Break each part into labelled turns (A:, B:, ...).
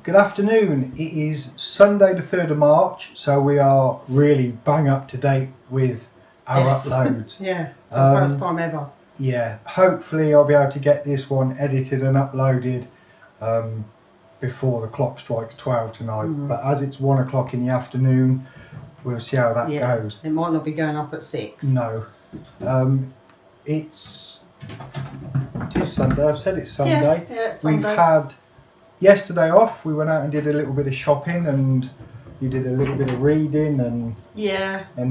A: Good afternoon. It is Sunday the 3rd of March, so we are really bang up to date with our uploads.
B: Yeah, the first time ever.
A: Yeah, hopefully I'll be able to get this one edited and uploaded before the clock strikes 12 tonight. But as it's 1 o'clock in the afternoon, we'll see how that goes.
B: It might not be going up at 6.
A: No. It is Sunday. I've said it's Sunday.
B: Yeah, it's Sunday.
A: We've had yesterday off. We went out and did a little bit of shopping, and you did a little bit of reading, and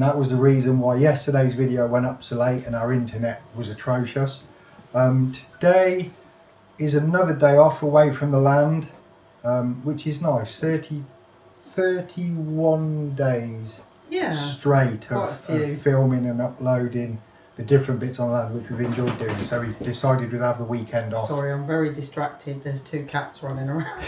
A: that was the reason why yesterday's video went up so late and our internet was atrocious. Today is another day off away from the land, which is nice. 31 days straight of filming and uploading the different bits on land, which we've enjoyed doing. So we decided we'd have the weekend off.
B: Sorry, I'm very distracted. There's 2 cats running around.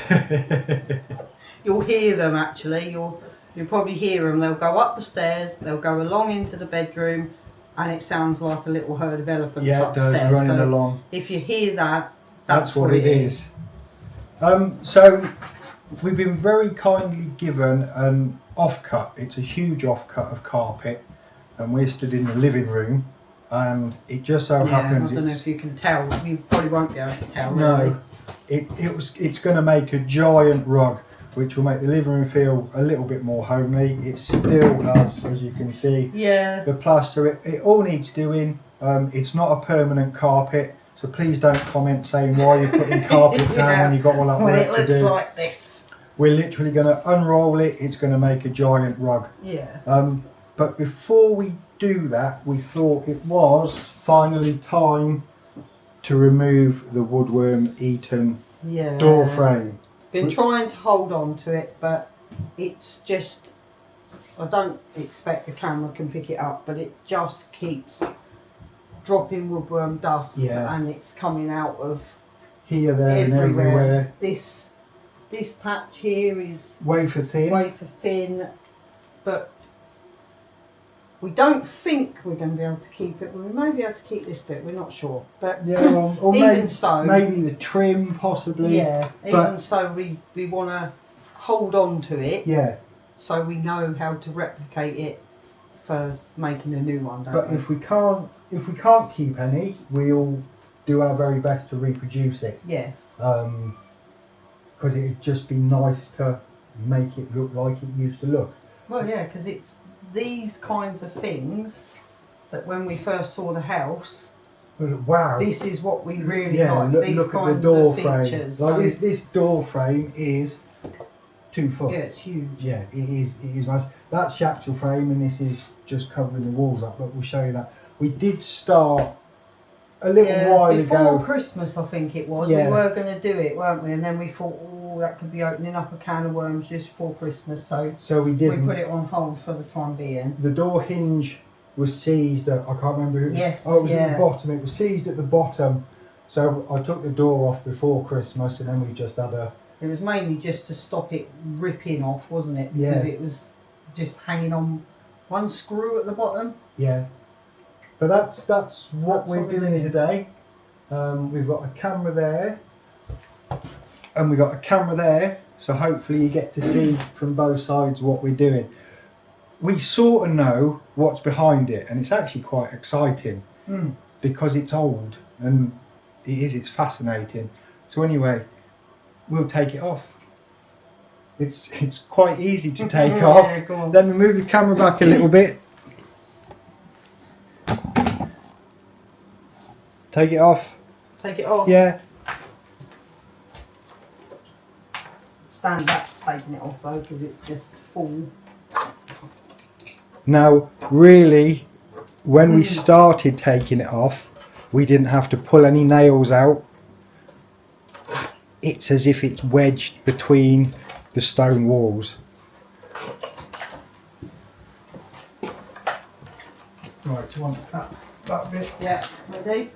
B: You'll hear them actually. You'll probably hear them. They'll go up the stairs. They'll go along into the bedroom, and it sounds like a little herd of elephants upstairs.
A: Yeah, it does, running along.
B: If you hear that,
A: that's what it is. So we've been very kindly given an offcut. It's a huge offcut of carpet, and we're stood in the living room. And it just so happens.
B: I don't know if you can tell. You probably won't be able to tell.
A: No,
B: really.
A: It's going to make a giant rug, which will make the living room feel a little bit more homely. It still has, as you can see, the plaster. It all needs doing. It's not a permanent carpet, so please don't comment saying why you're putting carpet down when you've got all that work to do.
B: It looks like this.
A: We're literally going to unroll it. It's going to make a giant rug.
B: Yeah.
A: But before we do that, we thought it was finally time to remove the woodworm eaten door frame.
B: Been trying to hold on to it, but it's just, I don't expect the camera can pick it up, but it just keeps dropping woodworm dust, and it's coming out of
A: here, there, and everywhere.
B: This patch here is
A: wafer
B: thin, but we don't think we're going to be able to keep it. We may be able to keep this bit. We're not sure, but
A: or
B: even so,
A: maybe the trim possibly.
B: Yeah, even so, we want to hold on to it.
A: Yeah.
B: So we know how to replicate it for making a new one.
A: But if we can't keep any, we'll do our very best to reproduce it.
B: Yeah.
A: Because it'd just be nice to make it look like it used to look.
B: Well, yeah, because it's these kinds of things that when we first saw the house,
A: wow,
B: this is what we really like. These
A: look
B: kinds
A: at the door
B: of features.
A: Frame. Like this door frame is 2 foot.
B: Yeah, it's huge.
A: Yeah, it is massive. That's the actual frame, and this is just covering the walls up. But we'll show you that. We did start a little while ago.
B: Before Christmas, I think it was. We were going to do it, weren't we? And then we thought, that could be opening up a can of worms just before Christmas. So we didn't. We put it on hold for the time being.
A: The door hinge was seized at, I can't remember who.
B: Yes.
A: Oh, it was at the bottom. It was seized at the bottom. So I took the door off before Christmas, and then we just had a.
B: It was mainly just to stop it ripping off, wasn't it?
A: Yeah.
B: Because it was just hanging on one screw at the bottom.
A: Yeah. But that's what we're doing today. We've got a camera there, and we've got a camera there, so hopefully you get to see from both sides what we're doing. We sort of know what's behind it, and it's actually quite exciting because it's old, and it's fascinating. So anyway, we'll take it off. It's quite easy to take off. Then we move the camera back a little bit. Take it off.
B: Take it off?
A: Yeah.
B: Stand back taking it off though, because it's just full.
A: Now, really, when we started taking it off, we didn't have to pull any nails out. It's as if it's wedged between the stone walls. Right, do you want that bit?
B: Yeah, ready?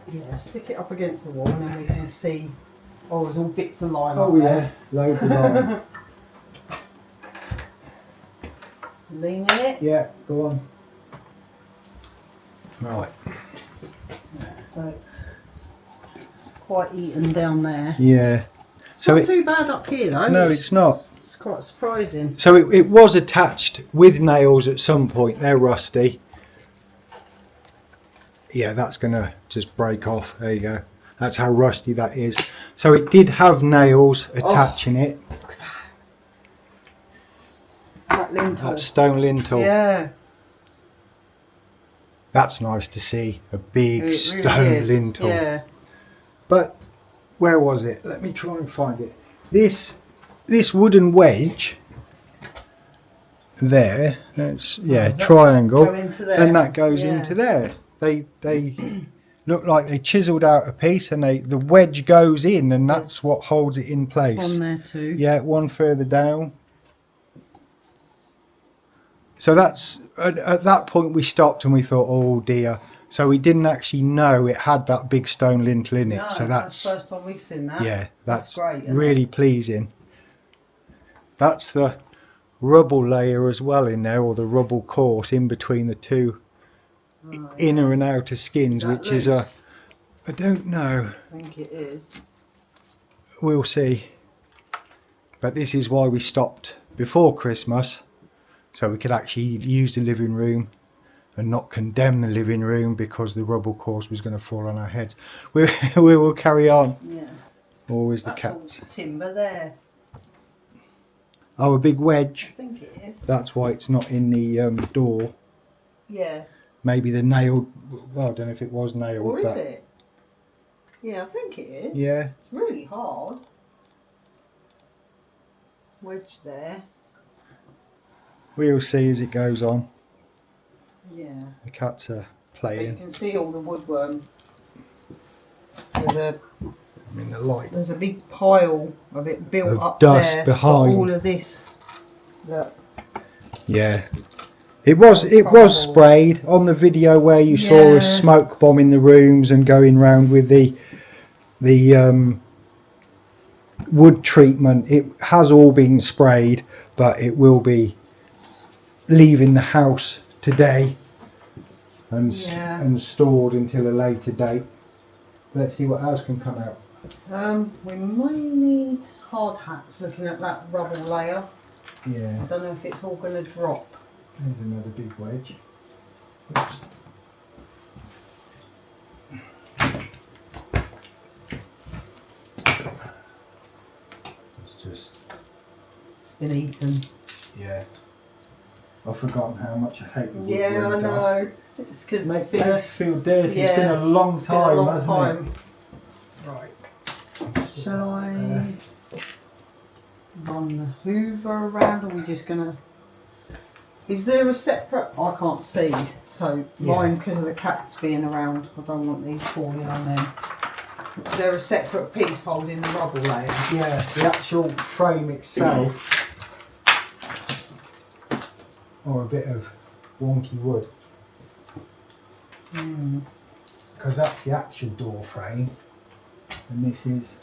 B: Yeah, stick it up against the wall and then we can see. Oh, there's all bits of lime.
A: Oh yeah, loads of lime.
B: Lean in it?
A: Yeah, go on. Right.
B: So So it's quite eaten down there.
A: Yeah.
B: It's not too bad up here though.
A: No, it's not.
B: It's quite surprising.
A: So it was attached with nails at some point. They're rusty. Yeah, that's going to just break off. There you go. That's how rusty that is. So it did have nails attaching it.
B: Look at that lintel.
A: That stone lintel.
B: Yeah.
A: That's nice to see. A big
B: It
A: stone
B: really is.
A: lintel.
B: Yeah.
A: But where was it? Let me try and find it. This wooden wedge there, that's, yeah, triangle,
B: Go into there?
A: and that goes
B: Yeah.
A: into there. They look like they chiselled out a piece, and the wedge goes in, and that's
B: Yes.
A: what holds it in place.
B: One there too.
A: Yeah, one further down. So that's at that point we stopped and we thought, oh dear. So we didn't actually know it had that big stone lintel in it.
B: No,
A: so
B: that's the first time we've seen that.
A: yeah, that's
B: great, isn't
A: really
B: it?
A: pleasing. That's the rubble layer as well in there, or the rubble course in between the two inner and outer skins,
B: Is that
A: which is
B: loose?
A: I don't know.
B: I think it is.
A: We'll see. But this is why we stopped before Christmas, so we could actually use the living room and not condemn the living room because the rubble course was going to fall on our heads. We will carry on.
B: Yeah.
A: Always the
B: That's
A: cats.
B: all timber there.
A: Oh, a big
B: I
A: wedge.
B: think it is.
A: That's why it's not in the door.
B: Yeah.
A: Maybe the nailed. Well, I don't know if it was nailed.
B: Or is
A: but
B: it? Yeah, I think it is.
A: yeah.
B: It's really hard. Wedge there.
A: We'll see as it goes on.
B: Yeah.
A: The cats are
B: But you
A: playing.
B: can see all the woodworm. There's
A: In the light.
B: a big pile of it built
A: Of
B: up
A: dust
B: there.
A: behind.
B: All of this. Look.
A: Yeah. It was sprayed on the video where you saw
B: Yeah.
A: us smoke bombing the rooms and going round with the wood treatment. It has all been sprayed, but it will be leaving the house today and
B: Yeah.
A: and stored until a later date. Let's see what else can come out.
B: We may need hard hats looking at that rubble layer.
A: Yeah,
B: I don't know if it's all going to drop.
A: there's another big wedge. It's just,
B: It's been eaten.
A: yeah. I've forgotten how much I hate the woodworm
B: Yeah, I
A: dust.
B: know. It's because
A: Makes
B: it's been
A: me feel dirty. It's been
B: yeah,
A: a long
B: it's been
A: time,
B: a long
A: hasn't
B: time.
A: it? Right.
B: Shall I run the Hoover around, or are we just gonna? Is there a separate? I can't see, so mine because of the cats being around. I don't want these falling on them. Is there a separate piece holding the rubble layer?
A: Yeah, the actual frame itself, or a bit of wonky wood, because that's the actual door frame, and this is,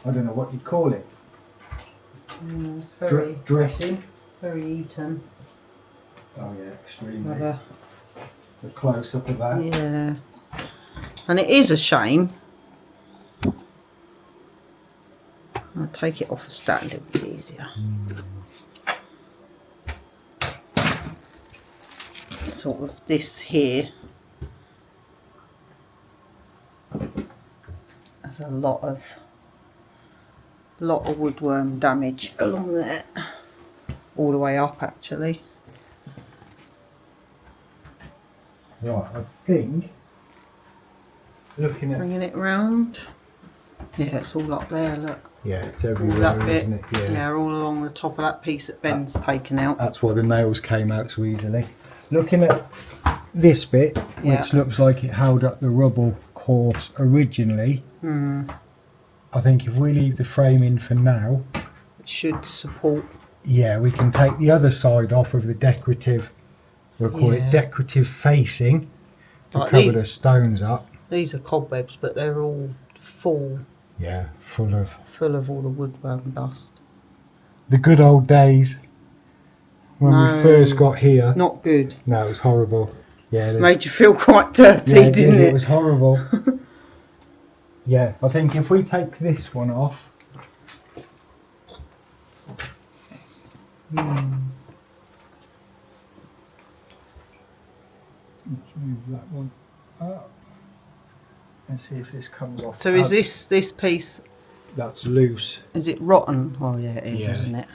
A: I don't know what you'd call it.
B: It's very,
A: Dressing.
B: it's very eaten.
A: Oh yeah, extremely.
B: Another-
A: The close up of that.
B: Yeah, and it is a shame. I'll take it off a stand, it'll be easier. Sort of this here. There's a lot of woodworm damage along there, all the way up actually.
A: Right, I think, looking at,
B: Bringing it round. Yeah, it's all up there. Look.
A: yeah, it's
B: All
A: everywhere,
B: that bit,
A: isn't it?
B: yeah, all along the top of that piece that Ben's taken out.
A: That's why the nails came out so easily. Looking at this bit,
B: Yeah.
A: which looks like it held up the rubble course originally, I think if we leave the frame in for now,
B: It should support.
A: yeah, we can take the other side off of the decorative, we'll call
B: Yeah.
A: it decorative facing, to
B: Like
A: cover
B: these-
A: the stones up.
B: These are cobwebs, but they're all full
A: Yeah, full of
B: of all the woodworm dust.
A: the good old days when we
B: No.
A: first got here.
B: Not good.
A: No, it was horrible. Yeah,
B: Made you feel quite dirty,
A: yeah, it
B: didn't
A: did.
B: it?
A: It was horrible. Yeah, I think if we take this one off. Let's move that one up. And see if this comes off.
B: So is this piece,
A: That's loose.
B: is it rotten? Oh yeah, it is,
A: Yeah.
B: isn't it?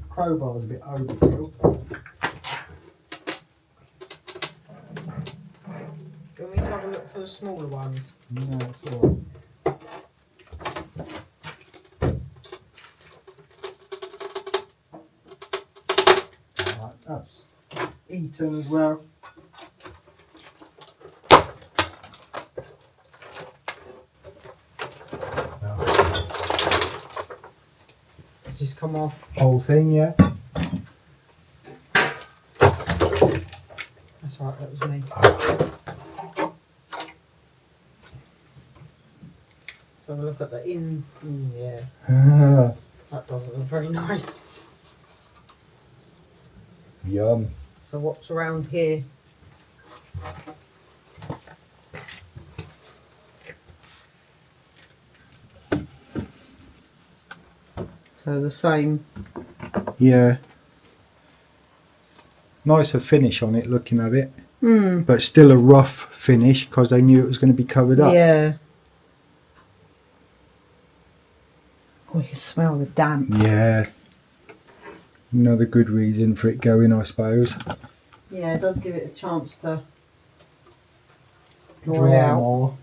A: Crowbar's a bit overkill.
B: Do you want me to have a look for the smaller ones?
A: No, it's alright. That's eaten as well.
B: Does this come off?
A: Whole thing, yeah.
B: That's right, that was me. So have a look at the yeah, that doesn't look very nice.
A: Yum.
B: So what's around here? So the same.
A: Yeah. Nicer finish on it looking at it.
B: Mm.
A: But still a rough finish because they knew it was going to be covered up.
B: Yeah. Oh, you can smell the damp.
A: Yeah. Another good reason for it going, I suppose.
B: Yeah, it does give it a chance to dry out.
A: more.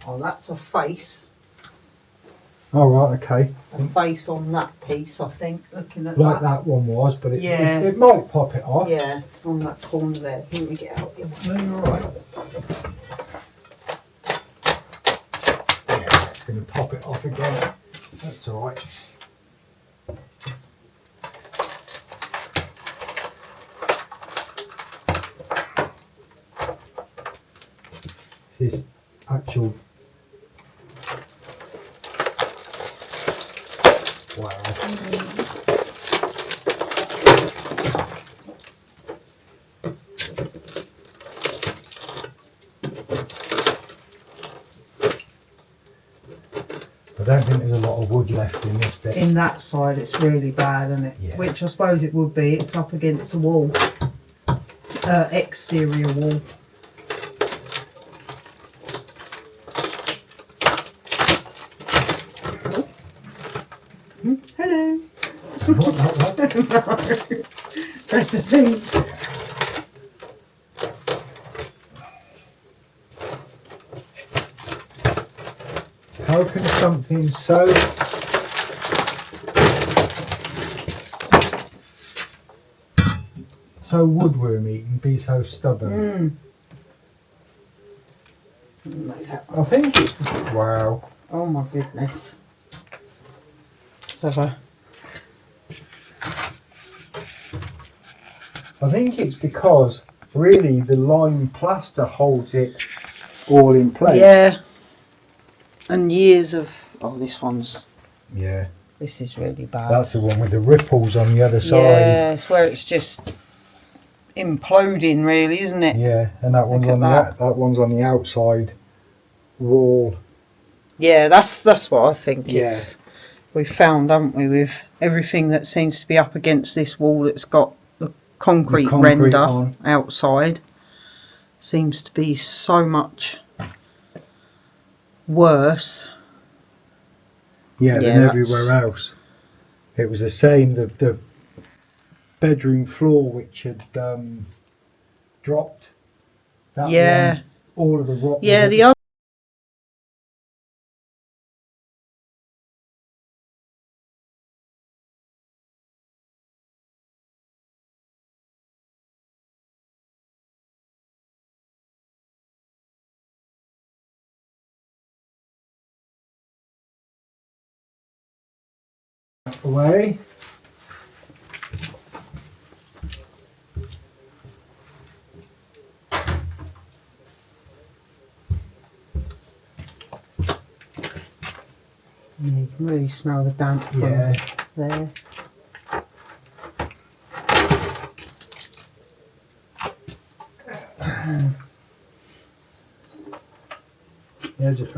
B: Oh, that's a face.
A: Oh, right, okay.
B: A face on that piece, I think, looking at
A: Like
B: that.
A: that one was, but
B: Yeah.
A: it might pop it off.
B: Yeah, on that corner there. Let me get out.
A: No, you're alright. Yeah, it's going to pop it off again. That's alright. This actual. Wow. I don't think there's a lot of wood left in this bit.
B: In that side, it's really bad, isn't it?
A: Yeah.
B: Which I suppose it would be. It's up against the wall, exterior wall. Hello.
A: What?
B: No. Recipe.
A: How can something so woodworm eating be so stubborn? I think it's wow.
B: Oh my goodness. So
A: I think it's because really the lime plaster holds it all in place.
B: yeah. And years of this one's
A: Yeah.
B: this is really bad.
A: That's the one with the ripples on the other side.
B: Yeah, it's where it's just imploding, really, isn't it?
A: Yeah, and that one's
B: Look
A: on
B: at
A: that one's on the outside wall.
B: Yeah, that's what I think
A: Yeah.
B: it's. We've found, haven't we, with everything that seems to be up against this wall that's got the concrete render
A: on.
B: outside seems to be so much worse.
A: Yeah,
B: Yeah,
A: than
B: that's-
A: everywhere else. It was the same. The bedroom floor, which had dropped. That
B: Yeah.
A: one, all of the rock. was
B: Yeah,
A: at
B: the other.
A: away.
B: Yeah, you can really smell the damp from there.
A: Yeah, just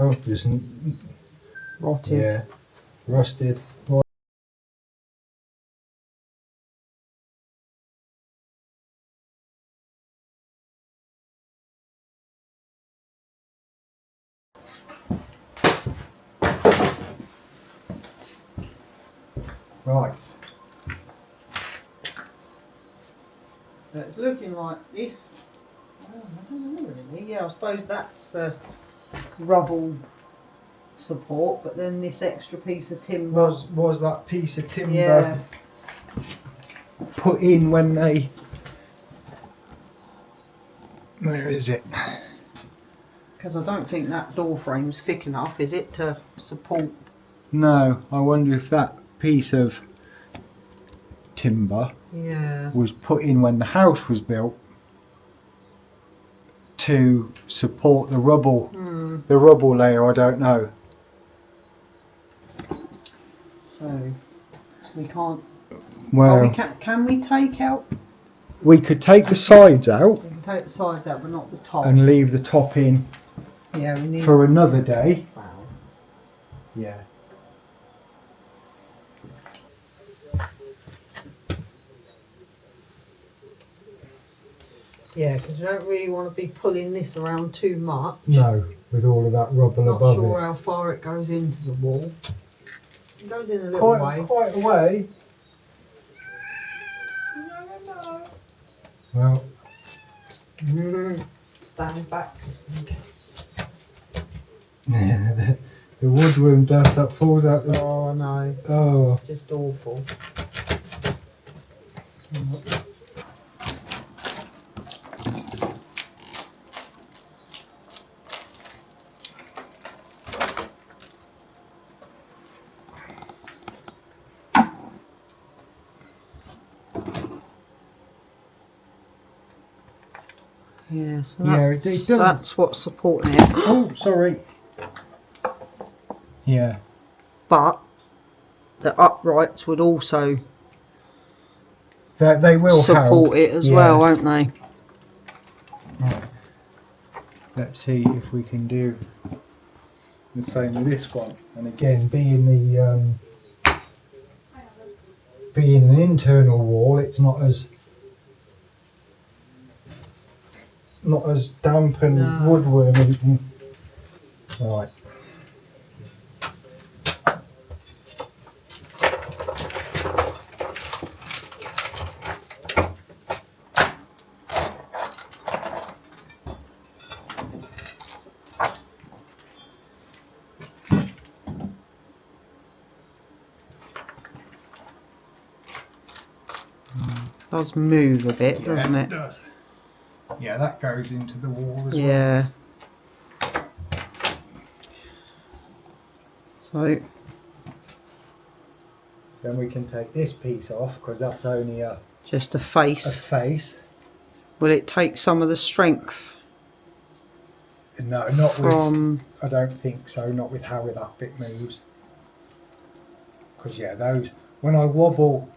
B: Rotted.
A: yeah, rusted. Right.
B: So it's looking like this. Oh, I don't know really. Yeah, I suppose that's the rubble support, but then this extra piece of timber.
A: Was that piece of timber
B: Yeah.
A: put in when they? Where is it?
B: Because I don't think that door frame's thick enough, is it, to support?
A: No, I wonder if that piece of timber
B: Yeah.
A: was put in when the house was built to support the rubble. The rubble layer, I don't know.
B: So we can't.
A: Well,
B: Oh, can we take out?
A: we could take the sides out
B: We can take the sides out, but not the top.
A: and leave the top in
B: Yeah, we need.
A: for another day.
B: Wow.
A: Yeah.
B: Yeah, because we don't really want to be pulling this around too much.
A: No, with all of that rubble
B: Not
A: above
B: sure
A: it.
B: how far it goes into the wall. It goes in a little way.
A: Quite a way. Well,
B: Stand back just in case.
A: the woodworm dust that falls out the.
B: Oh no.
A: Oh.
B: It's just awful. Yeah, so
A: Yeah, it doesn't.
B: that's what's supporting it.
A: Oh, sorry. Yeah.
B: But the uprights would also
A: They will
B: support
A: help.
B: it as
A: Yeah.
B: well, won't they?
A: Right. Let's see if we can do the same with this one. And again, being an internal wall, it's not as damp and
B: No.
A: woodworm eaten. Right.
B: Does move a bit, doesn't it?
A: It does. Yeah, that goes into the wall as well.
B: Yeah. So
A: Then we can take this piece off because that's only a
B: just a face.
A: face.
B: Will it take some of the strength
A: No, not
B: from?
A: with. I don't think so. Not with how that bit moves. Because yeah, those when I wobble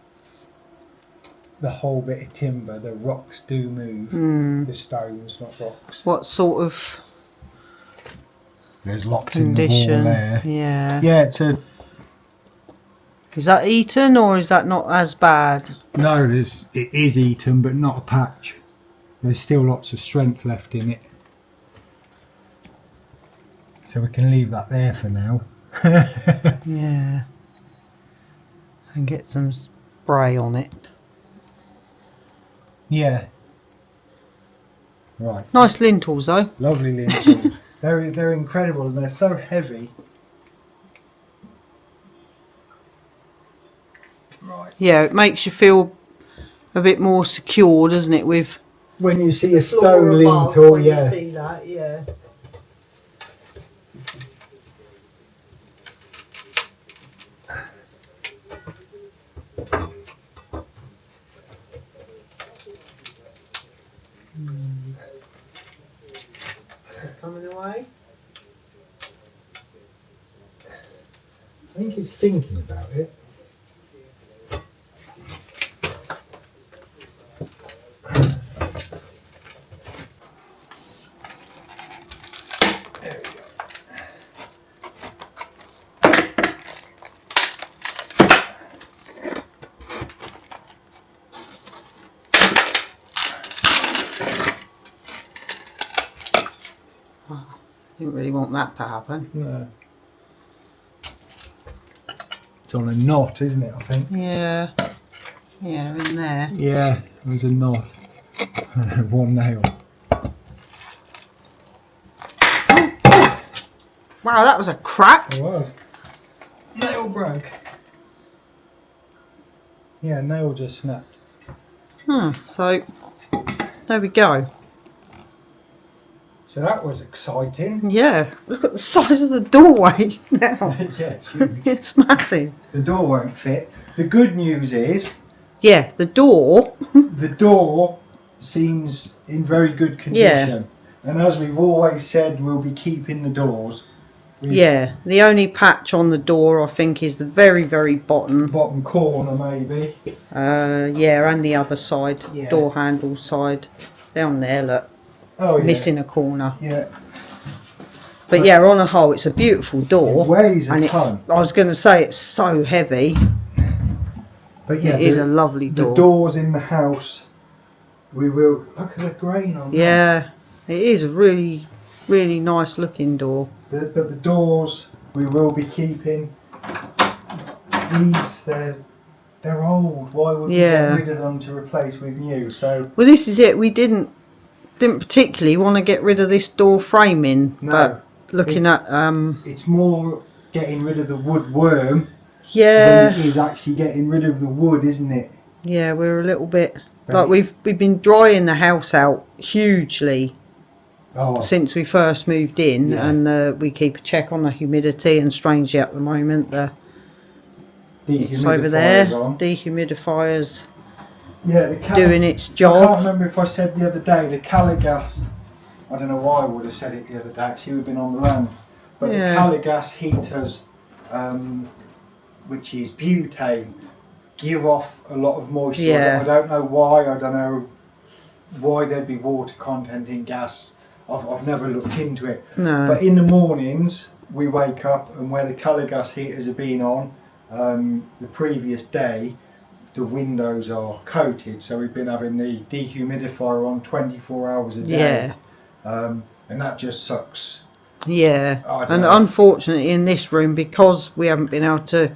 A: the whole bit of timber, the rocks do move. The stones, not rocks.
B: What sort of
A: There's lots
B: condition?
A: in the wall there.
B: Yeah.
A: Yeah, it's a
B: Is that eaten or is that not as bad?
A: no. It is eaten, but not a patch. There's still lots of strength left in it. So we can leave that there for now.
B: Yeah. And get some spray on it.
A: Yeah. Right.
B: Nice lintels though.
A: Lovely lintels. They're incredible and they're so heavy. Right.
B: Yeah, it makes you feel a bit more secure, doesn't it? With
A: When you see a
B: floor
A: stone
B: above,
A: lintel,
B: when
A: yeah.
B: you see that, yeah.
A: think it's thinking about it.
B: Didn't really want that to happen.
A: No. It's on a knot, isn't it, I think?
B: Yeah. Yeah, in there.
A: Yeah, it was a knot. One nail.
B: Wow, that was a crack.
A: It was. Nail broke. Yeah, nail just snapped.
B: So, there we go.
A: So that was exciting.
B: Yeah, look at the size of the doorway now.
A: Yeah, it's huge.
B: It's massive.
A: The door won't fit. The good news is
B: Yeah, the door.
A: the door seems in very good condition. And as we've always said, we'll be keeping the doors.
B: Yeah, the only patch on the door I think is the very, very bottom.
A: Bottom corner maybe.
B: Yeah, and the other side,
A: Yeah.
B: door handle side. Down there, look.
A: Oh yeah.
B: Missing a corner.
A: Yeah.
B: But yeah, on a whole, it's a beautiful door.
A: It weighs a
B: and
A: ton.
B: I was going to say it's so heavy.
A: But yeah,
B: It is a lovely door.
A: The doors in the house, we will look at the grain on
B: Yeah, it is a really, really nice looking door.
A: that. But the doors we will be keeping. These they're old. Why would we
B: Yeah.
A: get rid of them to replace with new? So
B: Well, this is it. We didn't particularly want to get rid of this door framing,
A: No,
B: but looking
A: it's-
B: at
A: it's more getting rid of the wood worm
B: yeah,
A: than it is actually getting rid of the wood, isn't it?
B: yeah, we're a little bit
A: But
B: like we've been drying the house out hugely
A: Oh,
B: since we first moved in,
A: Yeah.
B: and we keep a check on the humidity. And strangely, at the moment, it's over there.
A: dehumidifiers on.
B: Dehumidifiers
A: Yeah,
B: doing its
A: I can't
B: job.
A: remember if I said the other day the Caligas. I don't know why I would have said it the other day. Actually, we've been on the land, but
B: Yeah.
A: the Caligas heaters, which is butane, give off a lot of moisture.
B: Yeah.
A: I don't know why. I don't know why there'd be water content in gas. I've never looked into it.
B: No,
A: But in the mornings, we wake up and where the colour gas heaters have been on the previous day, the windows are coated. So we've been having the dehumidifier on 24 hours a day.
B: yeah,
A: And that just sucks.
B: yeah.
A: I don't
B: And
A: know.
B: unfortunately, in this room, because we haven't been able to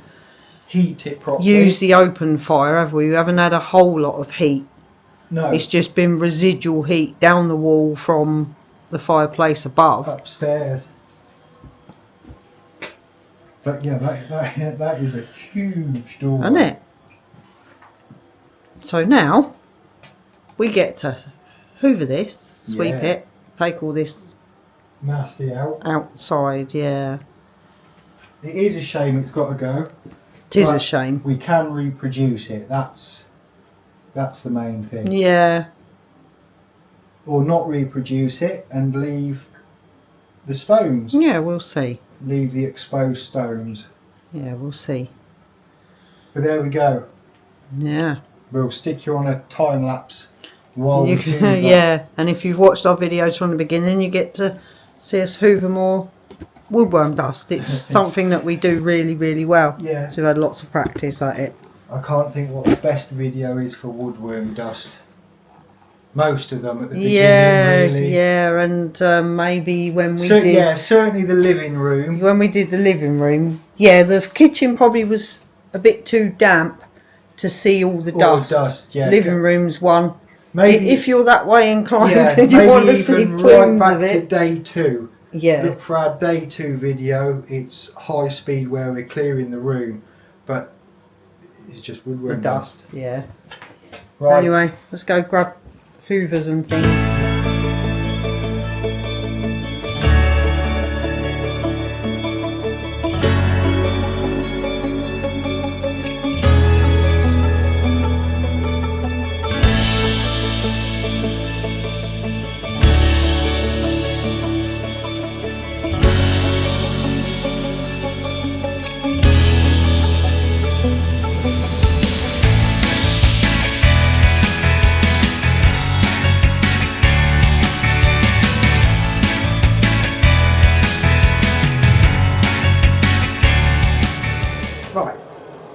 A: Heat it properly.
B: use the open fire, have we? We haven't had a whole lot of heat.
A: No,
B: It's just been residual heat down the wall from the fireplace above.
A: upstairs. But yeah, that is a huge door.
B: Isn't it? So now we get to hoover this, sweep
A: Yeah.
B: it, take all this
A: Nasty out.
B: outside. Yeah,
A: It is a shame it's got to go.
B: it is a
A: But
B: shame.
A: We can reproduce it. That's the main thing.
B: Yeah,
A: Or not reproduce it and leave the stones.
B: yeah, we'll see.
A: Leave the exposed stones.
B: Yeah, we'll see.
A: But there we go.
B: Yeah,
A: We'll stick you on a time lapse while
B: You
A: we
B: can-
A: do that.
B: yeah. And if you've watched our videos from the beginning, you get to see us hoover more woodworm dust. It's something that we do really, really well.
A: Yeah.
B: So we've had lots of practice at it.
A: I can't think what the best video is for woodworm dust. Most of them at the beginning,
B: Yeah,
A: really.
B: yeah, and maybe when we
A: So,
B: did.
A: yeah, certainly the living room.
B: When we did the living room, yeah, the kitchen probably was a bit too damp to see all the
A: All
B: dust.
A: dust, yeah.
B: Living room's one.
A: Maybe
B: If you're that way inclined
A: yeah,
B: and you
A: maybe
B: want to see
A: even right
B: plumes
A: back
B: of
A: to
B: it,
A: day 2.
B: yeah,
A: Look for our day 2 video. It's high speed where we're clearing the room, but it's just
B: the
A: woodworm
B: dust, yeah.
A: Right.
B: Anyway, let's go grab hoovers and things.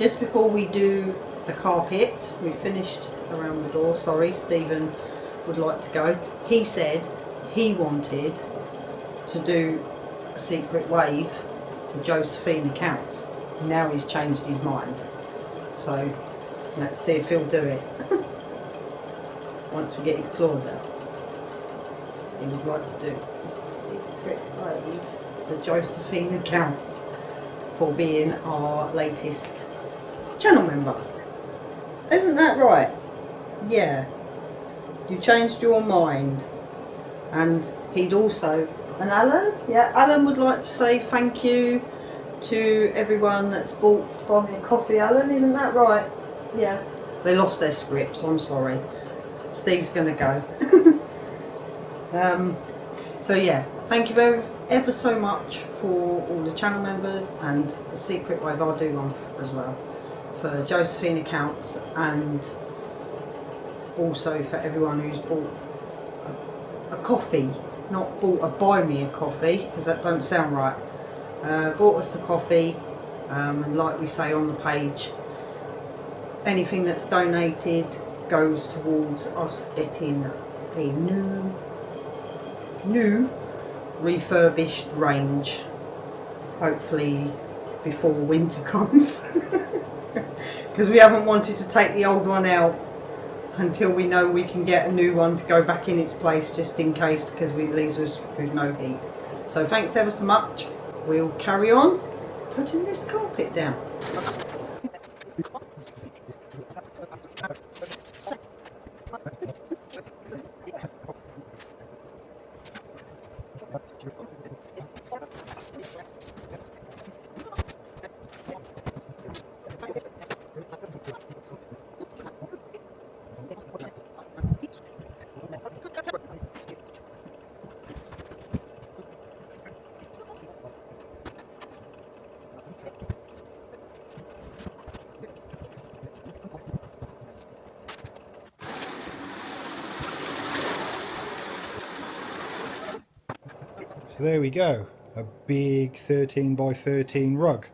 B: just before we do the carpet, we finished around the door. Sorry, Stephen would like to go. He said he wanted to do a secret wave for Josephine accounts. Now he's changed his mind. So let's see if he'll do it. Once we get his claws out. He would like to do a secret wave for Josephine accounts for being our latest channel member. Isn't that right? Yeah. You changed your mind. And he'd also, and Alan? Yeah, Alan would like to say thank you to everyone that's bought me a coffee. Alan, isn't that right? Yeah. They lost their scripts, I'm sorry. Steve's going to go. So yeah, thank you ever so much for all the channel members, and the secret wave I'll do one as well for Josephine accounts, and also for everyone who's bought a coffee, not bought a buy me a coffee, because that don't sound right. Bought us a coffee, and like we say on the page, anything that's donated goes towards us getting a new refurbished range, hopefully before winter comes, because we haven't wanted to take the old one out until we know we can get a new one to go back in its place, just in case, because we leaves us with no heat. So thanks ever so much. We'll carry on putting this carpet down.
A: So there we go, a big 13 by 13 rug.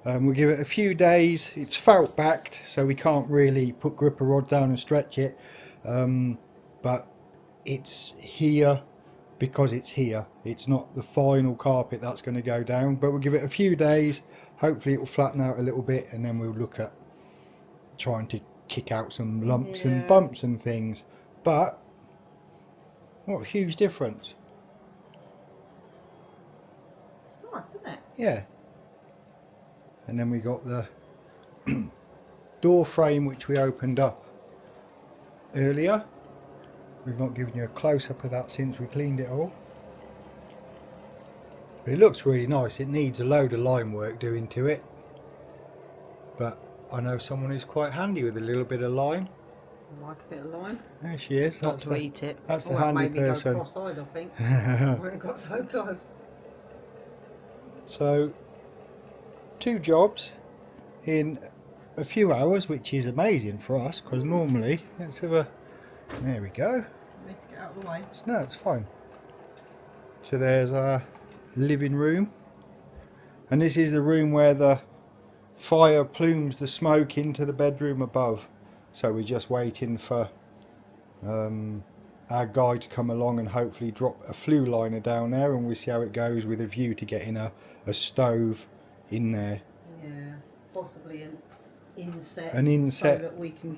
A: We'll give it a few days. It's felt backed, so we can't really put gripper rod down and stretch it, but it's here because it's here. It's not the final carpet that's going to go down, but we'll give it a few days. Hopefully it will flatten out a little bit, and then we'll look at trying to kick out some lumps and bumps and things. But what a huge difference.
B: Nice, isn't it?
A: Yeah. And then we got the door frame, which we opened up earlier. We've not given you a close-up of that since we cleaned it all, but it looks really nice. It needs a load of lime work doing to it, but I know someone who's quite handy with a little bit of lime.
B: I like a bit of lime.
A: There she is.
B: Not to eat it.
A: That's the handy
B: maybe
A: person.
B: Go cross-eyed, I think. When it got so close.
A: So 2 jobs in a few hours, which is amazing for us, because normally, let's have a, there we go.
B: Need to get out of the way.
A: No, it's fine. So there's our living room, and this is the room where the fire plumes the smoke into the bedroom above. So we're just waiting for our guy to come along and hopefully drop a flue liner down there, and we'll see how it goes, with a view to getting a stove in there.
B: Yeah, possibly an inset.
A: An inset.
B: So that we can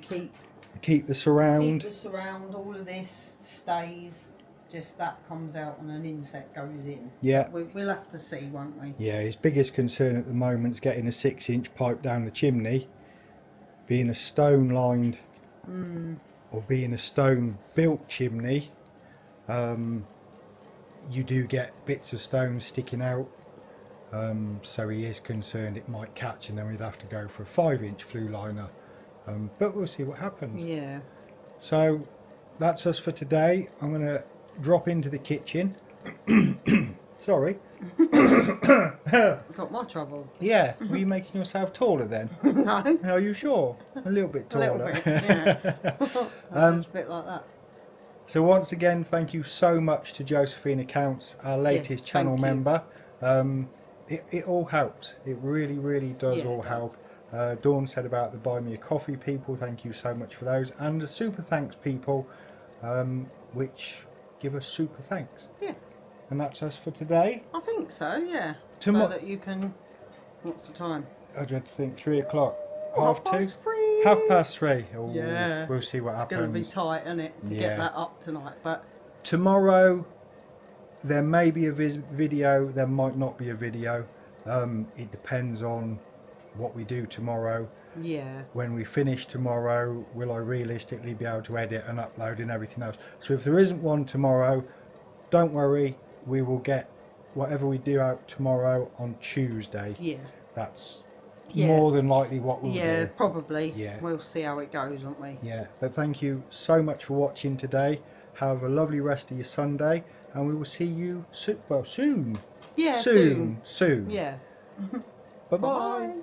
A: Keep the surround.
B: Keep the surround, all of this stays, just that comes out and an inset goes in.
A: Yeah.
B: We'll have to see, won't we?
A: Yeah, his biggest concern at the moment is getting a 6-inch pipe down the chimney. Being a stone lined or being a stone built chimney, you do get bits of stone sticking out, so he is concerned it might catch, and then we'd have to go for a 5-inch flue liner, but we'll see what happens.
B: Yeah.
A: So that's us for today. I'm going to drop into the kitchen. Sorry.
B: Got more trouble.
A: Yeah, were you making yourself taller then?
B: No.
A: Are you sure? A little bit
B: A little
A: taller.
B: bit, yeah. Just a bit like that.
A: So once again, thank you so much to Josephine Accounts, our latest channel member. It all helps. It really, really does
B: Yeah,
A: all
B: it does.
A: help. Dawn said about the buy me a coffee people, thank you so much for those, and the super thanks people, which give us super thanks.
B: Yeah.
A: And that's us for today.
B: I think so, yeah.
A: Tomorrow,
B: so that you can... What's the time?
A: I had to think 3 o'clock.
B: Oh,
A: Half 2?
B: 3:30.
A: Half past 3. Oh,
B: Yeah.
A: we'll see what
B: It's
A: happens.
B: going to be tight, isn't it, to
A: Yeah.
B: get that up tonight. But
A: tomorrow, there may be a video, there might not be a video. It depends on what we do tomorrow.
B: yeah.
A: When we finish tomorrow, will I realistically be able to edit and upload and everything else? So if there isn't one tomorrow, don't worry, we will get whatever we do out tomorrow on Tuesday.
B: Yeah.
A: That's
B: Yeah.
A: more than likely what we'll
B: Yeah,
A: do.
B: probably.
A: Yeah.
B: We'll see how it goes, won't we?
A: Yeah, but thank you so much for watching today. Have a lovely rest of your Sunday, and we will see you soon.
B: Yeah,
A: Soon.
B: Yeah.
A: Bye-bye.
B: Bye.